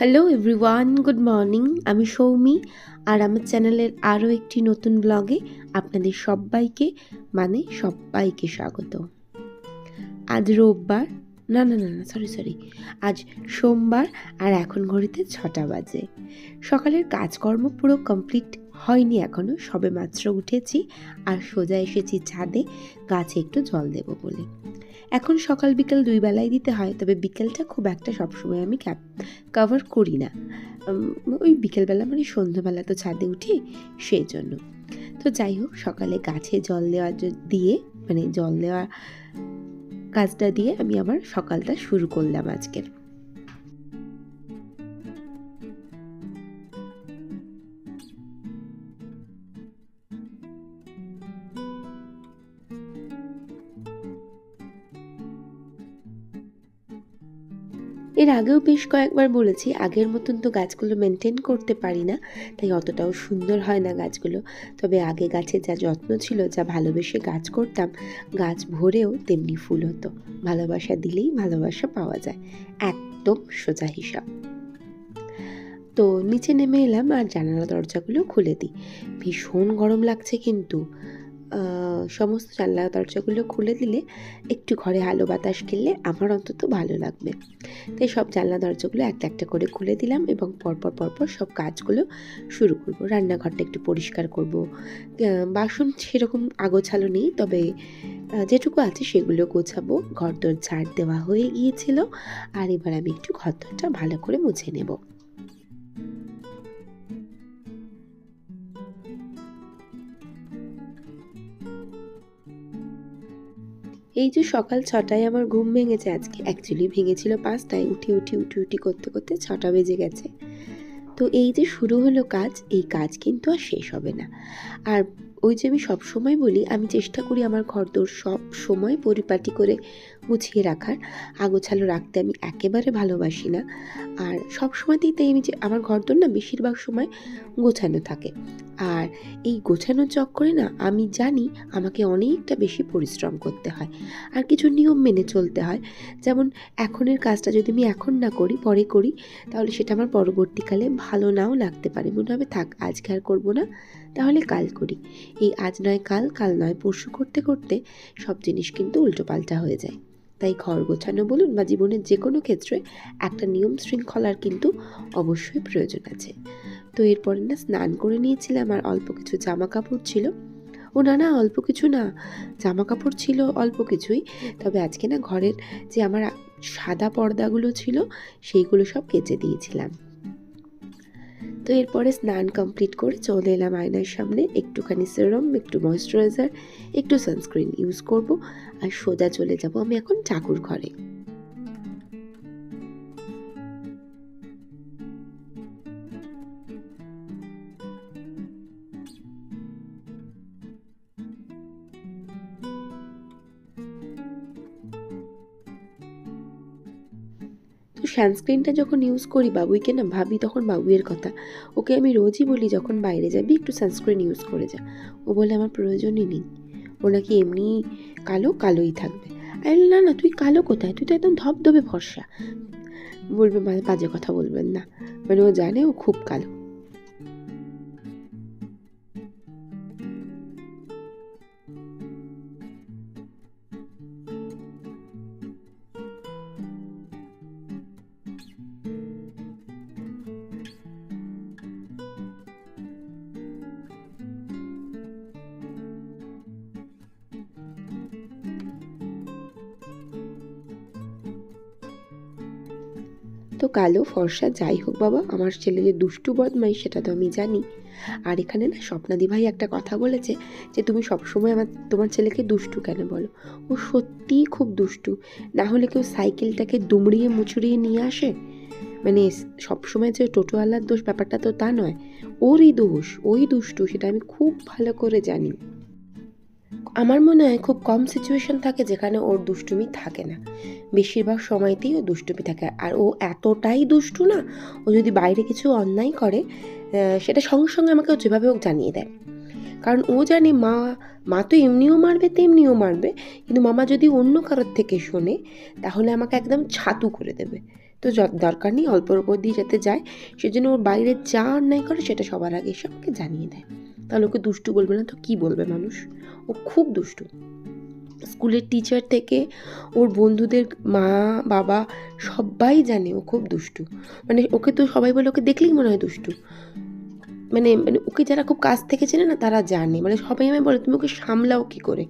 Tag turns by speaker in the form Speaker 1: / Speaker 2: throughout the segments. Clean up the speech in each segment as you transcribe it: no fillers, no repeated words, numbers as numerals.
Speaker 1: Hello everyone, good morning. আমি সৌমি, আর আমার চ্যানেলের আরও একটি নতুন ব্লগে আপনাদের সবাইকে স্বাগত। আজ রোববার, না সরি, আজ সোমবার, আর এখন ঘড়িতে 6টা বাজে। সকালের কাজকর্ম পুরো কমপ্লিট হয়নি এখনও, সবে মাত্র উঠেছি আর সোজা এসেছি ছাদে গাছে একটু জল দেব বলে। এখন সকাল বিকেল দুই বেলাই দিতে হয়, তবে বিকেলটা খুব একটা সবসময় আমি কভার করি না। ওই বিকেলবেলা মানে সন্ধ্যাবেলা তো ছাদে উঠি, সেই জন্য। তো যাই হোক, সকালে গাছে জল দেওয়া কাজটা দিয়ে আমি আমার সকালটা শুরু করলাম আজকের। এর আগেও বেশ কয়েকবার বলেছি, আগের মতন তো গাছগুলো মেনটেন করতে পারি না, তাই অতটাও সুন্দর হয় না গাছগুলো। তবে আগে গাছের যা যত্ন ছিল, যা ভালোবেসে গাছ করতাম, গাছ ভরেও তেমনি ফুল হতো। ভালোবাসা দিলেই ভালোবাসা পাওয়া যায়, একদম সোজা হিসাব। তো নিচে নেমে এলাম আর জানালা দরজাগুলো খুলে দিই। ভীষণ গরম লাগছে, কিন্তু সমস্ত জানলা দরজাগুলো খুলে দিলে একটু ঘরে আলো বাতাস খেললে আমার অন্তত ভালো লাগবে। তাই সব জানলা দরজাগুলো একটা একটা করে খুলে দিলাম এবং পরপর সব কাজগুলো শুরু করব। রান্নাঘরটা একটু পরিষ্কার করব। বাসন সেরকম আগোছালো নেই, তবে যেটুকু আছে সেগুলো গোছাবো। ঘরদোর ঝাড় দেওয়া হয়ে গিয়েছিল, আর এবার আমি একটু ঘরদোরটা ভালো করে মুছে নেব। এই যে সকাল 6টায় আমার ঘুম ভেঙেছে আজকে, অ্যাকচুয়ালি ভেঙেছিল 5টায়। উঠি করতে 6টা বেজে গেছে। তো এই যে শুরু হলো কাজ, এই কাজ কিন্তু আর শেষ হবে না। আর ওই যে আমি সবসময় বলি, আমি চেষ্টা করি আমার ঘরদোর সব সময় পরিপাটি করে গুছিয়ে রাখার। আগোছালো রাখতে আমি একেবারে ভালোবাসি না, আর সব সময়তেই তাই আমি যে আমার ঘরদোর না বেশিরভাগ সময় গোছানো থাকে। আর এই গোছানোর চক্করে না, আমি জানি আমাকে অনেকটা বেশি পরিশ্রম করতে হয় আর কিছু নিয়ম মেনে চলতে হয়। যেমন এখনের কাজটা যদি আমি এখন না করি, পরে করি, তাহলে সেটা আমার পরবর্তীকালে ভালো নাও লাগতে পারে। মনে হবে থাক, আজকে আর করবো না, তাহলে কাল করি। এই আজ নয় কাল, কাল নয় পরশু করতে করতে সব জিনিস কিন্তু উল্টোপাল্টা হয়ে যায়। তাই ঘর গোছানো বলুন বা জীবনের যে কোনো ক্ষেত্রে একটা নিয়ম শৃঙ্খলার কিন্তু অবশ্যই প্রয়োজন আছে। তো এরপরে না স্নান করে নিয়েছিলাম, আর অল্প কিছু জামা কাপড় ছিল। না অল্প কিছু না, জামা কাপড় ছিল অল্প কিছুই। তবে আজকে না ঘরের যে আমার সাদা পর্দাগুলো ছিল, সেইগুলো সব কেচে দিয়েছিলাম। তো এরপরে স্নান কমপ্লিট করে চলে এলাম আয়নার সামনে। একটুখানি সেরাম, একটু ময়েশ্চারাইজার, একটু সানস্ক্রিন ইউজ করব, আর সোজা চলে যাব আমি এখন ঠাকুর ঘরে। তো সানস্ক্রিনটা যখন ইউজ করি, বাবুইকে না ভাবি তখন বাবুইয়ের কথা। ওকে আমি রোজই বলি, যখন বাইরে যাবি একটু সানস্ক্রিন ইউজ করে যা। ও বলে আমার প্রয়োজনই নেই, ও নাকি এমনি কালোই থাকবে। আমি বলি, না তুই কালো কোথায়, তুই তো একদম ধবধবে ফর্সা। বলবে মানে বাজে কথা বলবেন না, মানে ও জানে ও খুব কালো। তো কালো ফর্সা যাই হোক বাবা, আমার ছেলে যে দুষ্টু বদমাই সেটা তো আমি জানি। আর এখানে না স্বপ্নাদি ভাই একটা কথা বলেছে যে তুমি সবসময় তোমার ছেলেকে দুষ্টু কেন বলো। ও সত্যিই খুব দুষ্টু, না হলে কেউ সাইকেলটাকে দুমড়িয়ে মুচড়িয়ে নিয়ে আসে? মানে সবসময় যে টোটোওয়ালার দোষ, ব্যাপারটা তো তা নয়। ওরই দোষ, ওই দুষ্টু, সেটা আমি খুব ভালো করে জানি। আমার মনে হয় খুব কম সিচুয়েশন থাকে যেখানে ওর দুষ্টুমি থাকে না, বেশিরভাগ সময়তেই ও দুষ্টুমি থাকে। আর ও এতটাই দুষ্টু না, ও যদি বাইরে কিছু অন্যায় করে, সেটা সঙ্গে সঙ্গে আমাকে ও যেভাবে হোক জানিয়ে দেয়। কারণ ও জানে মা তো এমনিও মারবে তেমনিও মারবে, কিন্তু মামা যদি অন্য কারোর থেকে শোনে তাহলে আমাকে একদম ছাতু করে দেবে। তো দরকার নেই অল্পর উপর দিয়ে যাতে যায়, সেজন্য ওর বাইরে যা অন্যায় করে সেটা সবার আগে এসে আমাকে জানিয়ে দেয়। তাহলে ওকে দুষ্টু বলবে না তো কী বলবে মানুষ? ও খুব দুষ্টু। স্কুলের টিচার থেকে ওর বন্ধুদের মা বাবা সবাই জানে ও খুব দুষ্টু। মানে ওকে তো সবাই বলে ওকে দেখলেই মনে হয় দুষ্টু। মানে মানে ওকে যারা খুব কাছ থেকে চেনে না তারা জানে, মানে সবাই আমায় বলে তুমি ওকে সামলাও কী করে?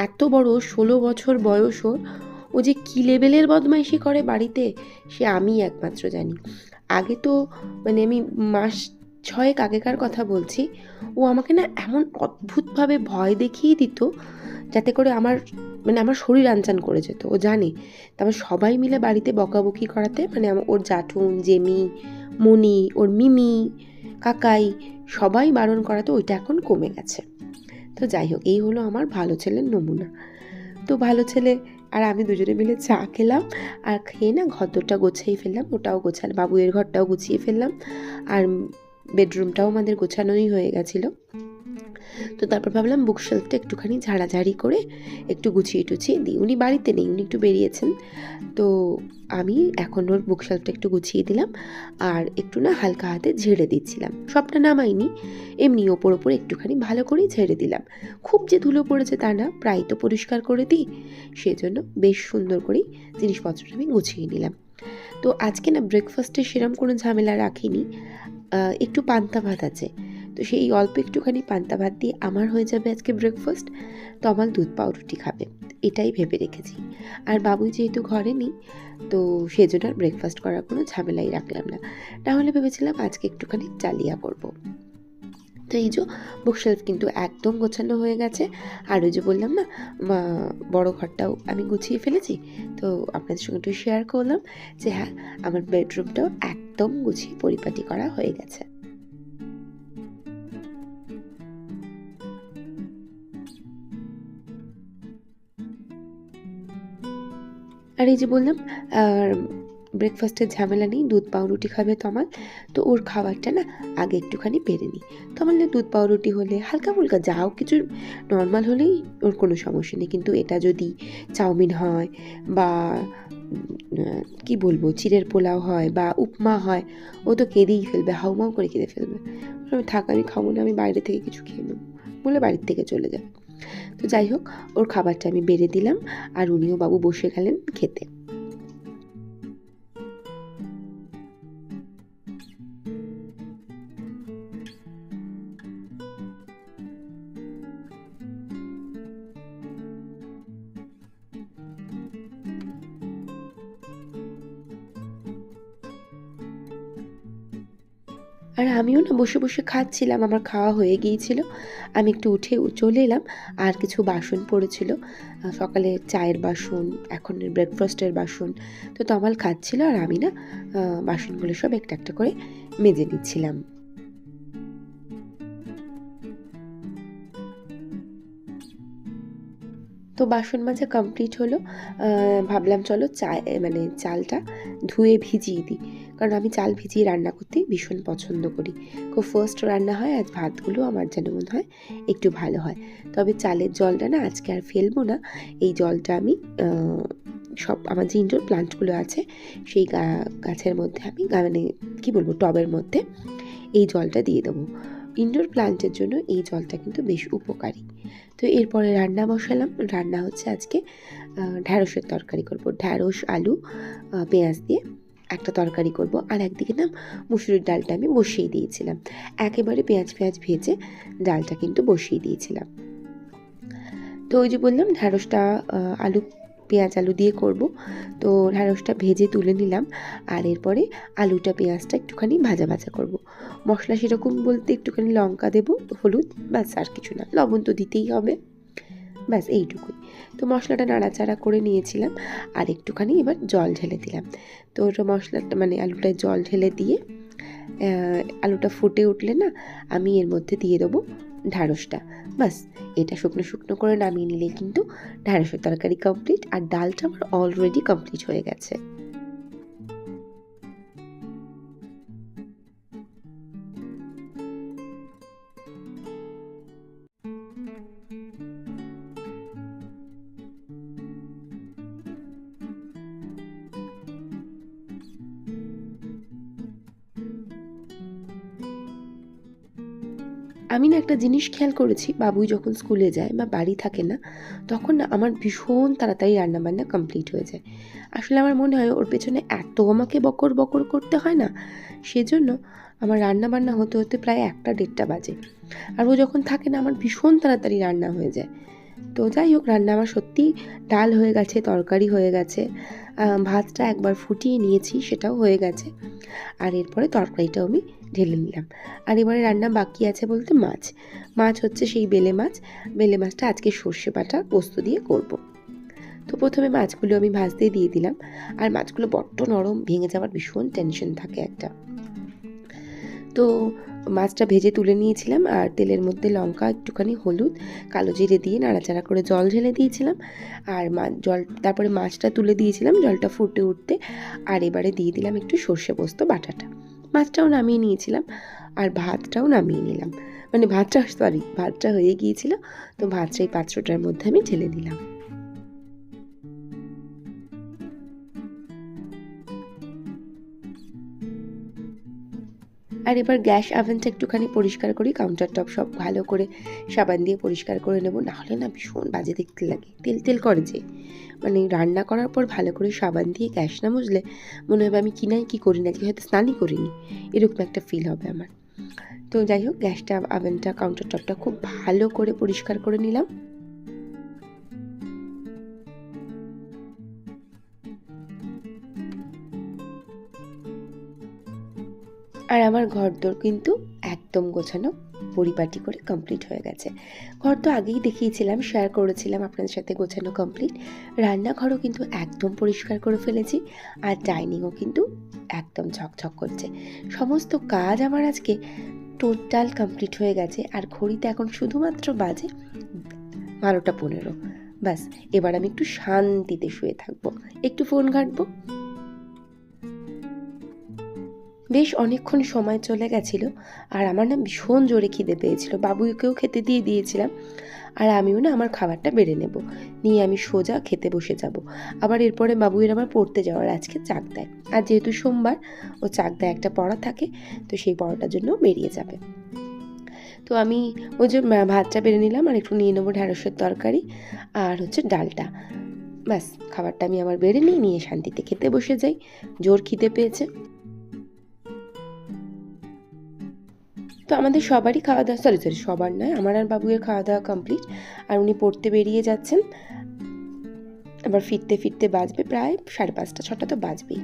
Speaker 1: এত বড় 16 বছর বয়স ওর, ও যে কী লেভেলের বদমাইশি করে বাড়িতে সে আমিই একমাত্র জানি। আগে তো মানে আমি মাস 6 আগেকার কথা বলছি, ও আমাকে না এমন অদ্ভুতভাবে ভয় দেখিয়ে দিত যাতে করে আমার মানে আমার শরীর আনচান করে যেত, ও জানে। তারপর সবাই মিলে বাড়িতে বকাবকি করাতে মানে ওর জ্যাঠুন, জেমি, মণি, ওর মিমি, কাকাই সবাই বারণ করাতে ওইটা এখন কমে গেছে। তো যাই হোক, এই হলো আমার ভালো ছেলের নমুনা। তো ভালো ছেলে আর আমি দুজনে মিলে চা খেলাম, আর খেয়ে না ঘরদোরটা গোছাই ফেললাম, ওটাও গোছাল, বাবুদের ঘরটাও গুছিয়ে ফেললাম, আর বেডরুমটাও আমাদের গোছানোই হয়ে গেছিলো। তো তারপর ভাবলাম বুকশেলফটা একটুখানি ঝাড়াঝাড়ি করে একটু গুছিয়ে টুছিয়ে দিই। উনি বাড়িতে নেই, উনি একটু বেরিয়েছেন। তো আমি এখন ওর বুকশেলফটা একটু গুছিয়ে দিলাম, আর একটু না হালকা হাতে ঝেড়ে দিচ্ছিলাম। সবটা নামাইনি, এমনি ওপর ওপর একটুখানি ভালো করেই ঝেড়ে দিলাম। খুব যে ধুলো পড়েছে তা না, প্রায় তো পরিষ্কার করে দিই, সেজন্য বেশ সুন্দর করেই জিনিসপত্রটা আমি গুছিয়ে নিলাম। তো আজকে না ব্রেকফাস্টে সেরম কোনো ঝামেলা রাখিনি, একটু পান্তা ভাত আছে, তো সেই অল্প একটুখানি পান্তা ভাত দিয়ে আমার হয়ে যাবে আজকে ব্রেকফাস্ট। তো আমার দুধ পাউরুটি খাবে, এটাই ভেবে রেখেছি। আর বাবুই যেহেতু ঘরে নেই, তো সেজন্য আর ব্রেকফাস্ট করার কোনো ঝামেলাই রাখলাম না। তাহলে ভেবেছিলাম আজকে একটুখানি চালিয়া করব। তো এই যে বুকশেলফ কিন্তু একদম গোছানো হয়ে গেছে, আর ওই যে বললাম না বড় ঘরটাও আমি গুছিয়ে ফেলেছি। তো আপনাদের সঙ্গে একটু শেয়ার করলাম যে হ্যাঁ, আমার বেডরুমটাও একদম গুছিয়ে পরিপাটি করা হয়ে গেছে। আর এই যে বললাম ব্রেকফাস্টের ঝামেলা নেই, দুধ পাউরুটি খাবে তমাল। তো ওর খাবারটা না আগে একটুখানি বেড়ে নিই। তমালে দুধ পাউরুটি হলে হালকা ফুলকা যা হোক কিছু নর্মাল হলেই ওর কোনো সমস্যা নেই, কিন্তু এটা যদি চাউমিন হয় বা কি বলবো চিড়ের পোলাও হয় বা উপমা হয়, ও তো কেঁদেই ফেলবে, হাউমাউ করে কেঁদে ফেলবে। থাক আমি খাবো না, আমি বাইরে থেকে কিছু খেয়ে নেবো বলে বাড়ির থেকে চলে যাবে। তো যাই হোক, ওর খাবারটা আমি বেড়ে দিলাম, আর উনিও বাবু বসে গেলেন খেতে। আর আমিও না বসে বসে খাচ্ছিলাম, আমার খাওয়া হয়ে গিয়েছিল। আমি একটু উঠে চলে এলাম, আর কিছু বাসন পড়েছিল, সকালে চায়ের বাসন, এখনের ব্রেকফাস্টের বাসন। তো তমাল খাচ্ছিল, আর আমি না বাসনগুলো সব একটা একটা করে মেজে নিচ্ছিলাম। তো বাসন মাজা কমপ্লিট হলো। ভাবলাম চলো মানে চালটা ধুয়ে ভিজিয়ে দিই, কারণ আমি চাল ভিজিয়ে রান্না করতে ভীষণ পছন্দ করি। খুব ফার্স্ট রান্না হয়, আজ ভাতগুলো আমার যেন মনে হয় একটু ভালো হয়। তবে চালের জলটা না আজকে আর ফেলবো না, এই জলটা আমি সব আমার যে ইনডোর প্লান্টগুলো আছে সেই গাছের মধ্যে আমি মানে কী বলবো টবের মধ্যে এই জলটা দিয়ে দেবো। ইনডোর প্লান্টের জন্য এই জলটা কিন্তু বেশ উপকারী। তো এরপরে রান্না বসালাম, রান্না হচ্ছে আজকে ঢ্যাঁড়সের তরকারি করব। ঢ্যাঁড়স আলু পেঁয়াজ দিয়ে একটা তরকারি করব, আর একদিকে না মুসুরির ডালটা আমি বসিয়ে দিয়েছিলাম, একেবারে পেঁয়াজ ভেজে ডালটা কিন্তু বসিয়ে দিয়েছিলাম। তো ওই যে বললাম ঢ্যাঁড়সটা পেঁয়াজ আলু দিয়ে করব। তো ঢ্যাঁড়সটা ভেজে তুলে নিলাম, আর এরপরে আলুটা পেঁয়াজটা একটুখানি ভাজা করব। মশলা সেরকম বলতে একটুখানি লঙ্কা দেবো, হলুদ, ব্যাস আর কিছু না, লবণ তো দিতেই হবে, ব্যাস এইটুকুই। তো মশলাটা নাড়াচাড়া করে নিয়েছিলাম, আর একটুখানি এবার জল ঢেলে দিলাম। তো ওটা মশলাটা মানে আলুটায় জল ঢেলে দিয়ে আলুটা ফুটে উঠলে না আমি এর মধ্যে দিয়ে দেবো ঢ্যাঁড়সটা, ব্যাস এটা শুকনো শুকনো করে নামিয়ে নিলেই কিন্তু ঢ্যাঁড়সের তরকারি কমপ্লিট, আর ডালটা আমার অলরেডি কমপ্লিট হয়ে গেছে। আমি না একটা জিনিস খেয়াল করেছি, বাবুই যখন স্কুলে যায় বা বাড়ি থাকে না, তখন না আমার ভীষণ তাড়াতাড়ি রান্নাবান্না কমপ্লিট হয়ে যায়। আসলে আমার মনে হয় ওর পেছনে এত আমাকে বকর বকর করতে হয় না, সেজন্য আমার রান্নাবান্না হতে হতে প্রায় 1টা 1:30টা বাজে। আর ও যখন থাকে না, আমার ভীষণ তাড়াতাড়ি রান্না হয়ে যায়। তো যাই হোক, রান্না আমার সত্যিই ডাল হয়ে গেছে, তরকারি হয়ে গেছে, ভাতটা একবার ফুটিয়ে নিয়েছি, সেটাও হয়ে গেছে। আর এরপরে তরকারিটাও আমি ঢেলে নিলাম। আর এবারে রান্না বাকি আছে বলতে মাছ হচ্ছে সেই বেলে মাছটা আজকে সর্ষে বাটা পোস্ত দিয়ে করব। তো প্রথমে মাছগুলো আমি ভাজতে দিয়ে দিলাম। আর মাছগুলো বড্ড নরম, ভেঙে যাওয়ার ভীষণ টেনশন থাকে একটা। তো মাছটা ভেজে তুলে নিয়েছিলাম, আর তেলের মধ্যে লঙ্কা, একটুখানি হলুদ, কালো জিরে দিয়ে নাড়াচাড়া করে জল ঢেলে দিয়েছিলাম। আর তারপরে মাছটা তুলে দিয়েছিলাম জলটা ফুটে উঠতে। আর এবারে দিয়ে দিলাম একটু সর্ষে পোস্ত বাটাটা। মাছটাও নামিয়ে নিয়েছিলাম, আর ভাতটাও নামিয়ে নিলাম। মানে ভাতটা হয়ে গিয়েছিল, তো ভাতটা এই পাত্রটার মধ্যে আমি ঢেলে দিলাম। আর এবার গ্যাস ওভেনটা একটুখানি পরিষ্কার করি, কাউন্টার টপ সব ভালো করে সাবান দিয়ে পরিষ্কার করে নেব, নাহলে না ভীষণ বাজে দেখতে লাগে, তেল তেল করে যে। মানে রান্না করার পর ভালো করে সাবান দিয়ে গ্যাস না মুছলে মনে হবে আমি কি করি না, হয়তো স্নানই করিনি, এরকম একটা ফিল হবে আমার। তো যাই হোক, গ্যাসটা, ওভেনটা, কাউন্টার টপটা খুব ভালো করে পরিষ্কার করে নিলাম। আর আমার ঘরদোর কিন্তু একদম গোছানো পরিপাটি করে কমপ্লিট হয়ে গেছে। ঘর তো আগেই দেখিয়েছিলাম, শেয়ার করেছিলাম আপনাদের সাথে, গোছানো কমপ্লিট। রান্নাঘরও কিন্তু একদম পরিষ্কার করে ফেলেছি, আর ডাইনিংও কিন্তু একদম ঝকঝক করছে। সমস্ত কাজ আমার আজকে টোটাল কমপ্লিট হয়ে গেছে। আর ঘড়িতে এখন শুধুমাত্র বাজে 12টা 15। ব্যাস, এবার আমি একটু শান্তিতে শুয়ে থাকবো, একটু ফোন ঘাঁটবো। বেশ অনেকক্ষণ সময় চলে গেছিলো, আর আমার না ভীষণ জোরে খিদে পেয়েছিল। বাবুকেও খেতে দিয়ে দিয়েছিলাম, আর আমিও না আমার খাবারটা বেড়ে নেব, নিয়ে আমি সোজা খেতে বসে যাব। আবার এরপরে বাবুয়ের আমার পড়তে যাওয়ার আজকে চাকদায়, আর যেহেতু সোমবার, ও চাকদায় একটা পড়া থাকে, তো সেই পড়াটার জন্য বেরিয়ে যাবে। তো আমি ওই যে ভাতটা বেড়ে নিলাম, আর একটু নিয়ে নেবো ঢ্যাঁড়সের তরকারি আর হচ্ছে ডালটা। ব্যাস, খাবারটা আমি আমার বেড়ে নিয়ে শান্তিতে খেতে বসে যাই, জোর খিদে পেয়েছে। তো আমাদের সবারই খাওয়া দাওয়া, সবার নয়, আমার আর বাবুয়ের খাওয়া দাওয়া কমপ্লিট। আর উনি পড়তে বেরিয়ে যাচ্ছেন। আবার ফিরতে ফিরতে বাজবে প্রায় 5:30-6টা তো বাজবেই।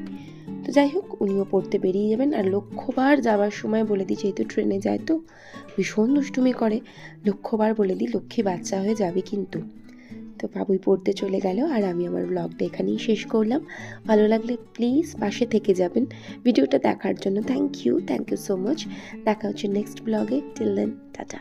Speaker 1: তো যাই হোক, উনিও পড়তে বেরিয়ে যাবেন। আর লক্ষ্যবার যাওয়ার সময় বলে দিই, যেহেতু ট্রেনে যায় তো ভীষণ দুষ্টুমি করে, লক্ষ্যবার বলে দিই লক্ষ্মী বাচ্চা হয়ে যাবে কিন্তু। তো বাবুই পড়তে চলে গেল, আর আমি আমার ব্লগটা এখানেই শেষ করলাম। ভালো লাগলে প্লিজ পাশে থেকে যাবেন। ভিডিওটা দেখার জন্য থ্যাংক ইউ সো মাচ। দেখা হচ্ছে নেক্সট ব্লগে। Till then, tata.